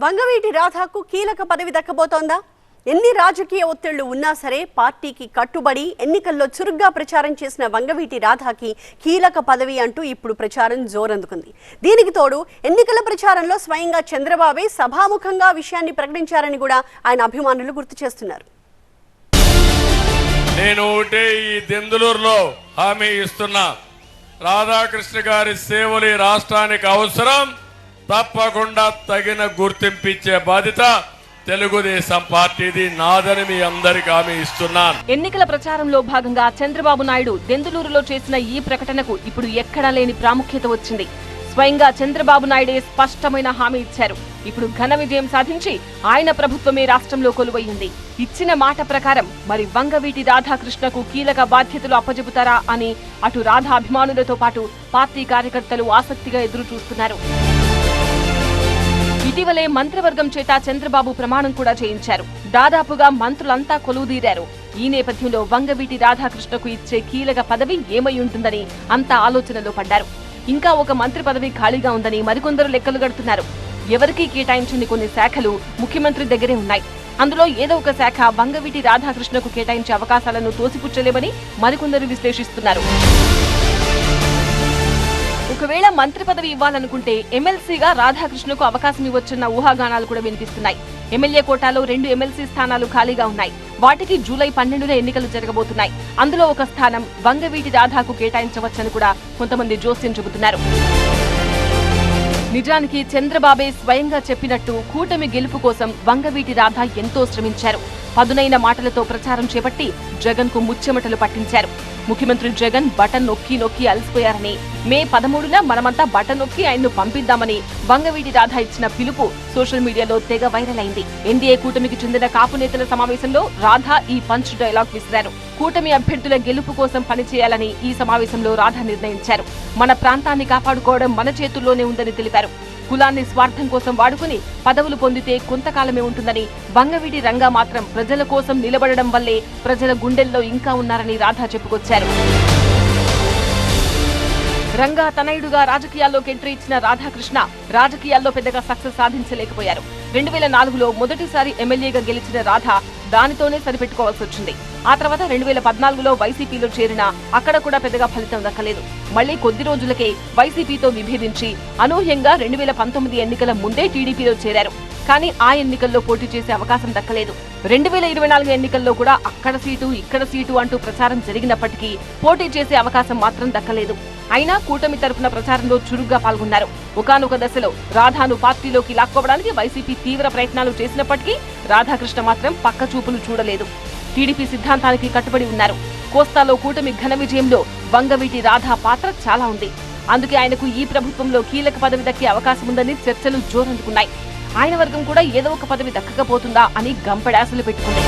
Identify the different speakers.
Speaker 1: వంగవీటి రాధాకు కీలక పదవి దక్కబోతోందా? ఎన్ని రాజకీయ ఒత్తిళ్లు ఉన్నా సరే పార్టీకి కట్టుబడి ఎన్నికల్లో చురుగ్గా ప్రచారం చేసిన వంగవీటి రాధాకి కీలక పదవి అంటూ ఇప్పుడు ప్రచారం జోరందుకుంది. దీనికి తోడు ఎన్నికల ప్రచారంలో స్వయంగా చంద్రబాబే సభాముఖంగా విషయాన్ని ప్రకటించారని కూడా ఆయన అభిమానులు గుర్తు చేస్తున్నారు.
Speaker 2: నేను ఈ దెందులూరులో హామీ ఇస్తున్నా, రాధాకృష్ణ గారి సేవలు ఈ రాష్ట్రానికి అవసరం, తప్పకుండా తగిన గుర్తింపిచ్చే బాధ్యత తెలుగుదేశం పార్టీది, నాదని మీ అందరికి హామీ ఇస్తున్నాను.
Speaker 3: ఎన్నికల ప్రచారంలో భాగంగా చంద్రబాబు నాయుడు దెందులూరులో చేసిన ఈ ప్రకటనకు ఇప్పుడు ఎక్కడా లేని ప్రాముఖ్యత వచ్చింది. స్వయంగా చంద్రబాబు నాయుడే స్పష్టమైన హామీ ఇచ్చారు. ఇప్పుడు ఘన విజయం సాధించి ఆయన ప్రభుత్వమే రాష్ట్రంలో కొలువయ్యింది. ఇచ్చిన మాట ప్రకారం మరి వంగవీటి రాధాకృష్ణకు కీలక బాధ్యతలు అప్పజెపుతారా అని అటు రాధా అభిమానులతో పాటు పార్టీ కార్యకర్తలు ఆసక్తిగా ఎదురు చూస్తున్నారు. ఇటీవలే మంత్రివర్గం చేత చంద్రబాబు ప్రమాణం కూడా చేయించారు. దాదాపుగా మంత్రులంతా కొలువుదీరారు. ఈ నేపథ్యంలో వంగవీటి రాధాకృష్ణకు ఇచ్చే కీలక పదవి ఏమై ఉంటుందని అంతా ఆలోచనలో పడ్డారు. ఇంకా ఒక మంత్రి పదవి ఖాళీగా ఉందని మరికొందరు లెక్కలు గడుతున్నారు. ఎవరికీ కేటాయించని కొన్ని శాఖలు ముఖ్యమంత్రి దగ్గరే ఉన్నాయి. అందులో ఏదో ఒక శాఖ వంగవీటి రాధాకృష్ణకు కేటాయించే అవకాశాలను తోసిపుచ్చలేమని మరికొందరు విశ్లేషిస్తున్నారు. ఒకవేళ మంత్రి పదవి ఇవ్వాలనుకుంటే ఎమ్మెల్సీగా రాధాకృష్ణకు అవకాశం ఇవ్వొచ్చన్న ఊహాగానాలు కూడా వినిపిస్తున్నాయి. ఎమ్మెల్యే కోటాలో 2 ఎమ్మెల్సీ స్థానాలు ఖాళీగా ఉన్నాయి. వాటికి జూలై 12న ఎన్నికలు జరగబోతున్నాయి. అందులో ఒక స్థానం వంగవీటి రాధాకు కేటాయించవచ్చని కూడా కొంతమంది జోస్యం చెబుతున్నారు. నిజానికి చంద్రబాబే స్వయంగా చెప్పినట్టు కూటమి గెలుపు కోసం వంగవీటి రాధ ఎంతో శ్రమించారు. పదునైన మాటలతో ప్రచారం చేపట్టి జగన్ కు ముచ్చెమటలు పట్టించారు. ముఖ్యమంత్రి జగన్ బటన్ నొక్కి నొక్కి అలసిపోయారని, మే 13న మనమంతా బటన్ నొక్కి ఆయన్ను పంపిద్దామని వంగవీటి రాధ ఇచ్చిన పిలుపు సోషల్ మీడియాలో తెగ వైరల్ అయింది. ఎన్డీఏ కూటమికి చెందిన కాపు నేతల సమావేశంలో రాధ ఈ పంచ్ డైలాగ్ విసిరారు. కూటమి అభ్యర్థుల గెలుపు కోసం పనిచేయాలని ఈ సమావేశంలో రాధ నిర్ణయించారు. మన ప్రాంతాన్ని కాపాడుకోవడం మన చేతుల్లోనే ఉందని తెలిపారు. కులాన్ని స్వార్థం కోసం వాడుకుని పదవులు పొందితే కొంతకాలమే ఉంటుందని, వంగవీటి రంగా మాత్రం ప్రజల కోసం నిలబడడం వల్లే ప్రజల గుండెల్లో ఇంకా ఉన్నారని రాధా చెప్పుకొచ్చారు. రంగా తనయుడుగా రాజకీయాల్లోకి ఎంట్రీ ఇచ్చిన రాధాకృష్ణ రాజకీయాల్లో పెద్దగా సక్సెస్ సాధించలేకపోయారు. 2004లో మొదటిసారి ఎమ్మెల్యేగా గెలిచిన రాధ దానితోనే సరిపెట్టుకోవాల్సి వచ్చింది. ఆ తర్వాత 2014లో వైసీపీలో చేరినా అక్కడ కూడా పెద్దగా ఫలితం దక్కలేదు. మళ్లీ కొద్ది రోజులకే వైసీపీతో విభేదించి అనూహ్యంగా 2019 ఎన్నికల ముందే టీడీపీలో చేరారు. కానీ ఆ ఎన్నికల్లో పోటీ చేసే అవకాశం దక్కలేదు. 2024 ఎన్నికల్లో కూడా అక్కడ సీటు ఇక్కడ సీటు అంటూ ప్రచారం జరిగినప్పటికీ పోటీ చేసే అవకాశం మాత్రం దక్కలేదు. అయినా కూటమి తరఫున ప్రచారంలో చురుగ్గా పాల్గొన్నారు. ఒకానొక దశలో రాధాను పార్టీలోకి లాక్కోవడానికి వైసీపీ తీవ్ర ప్రయత్నాలు చేసినప్పటికీ రాధాకృష్ణ మాత్రం పక్క చూపులు చూడలేదు. టీడీపీ సిద్ధాంతానికి కట్టుబడి ఉన్నారు. కోస్తాలో కూటమి ఘన విజయంలో వంగవీటి రాధా పాత్ర చాలా ఉంది. అందుకే ఆయనకు ఈ ప్రభుత్వంలో కీలక పదవి దక్కే అవకాశం ఉందని చర్చలు జోరందుకున్నాయి. ఆయన వర్గం కూడా ఏదో ఒక పదవి దక్కకపోతుందా అని గంపెడాసలు పెట్టుకుంది.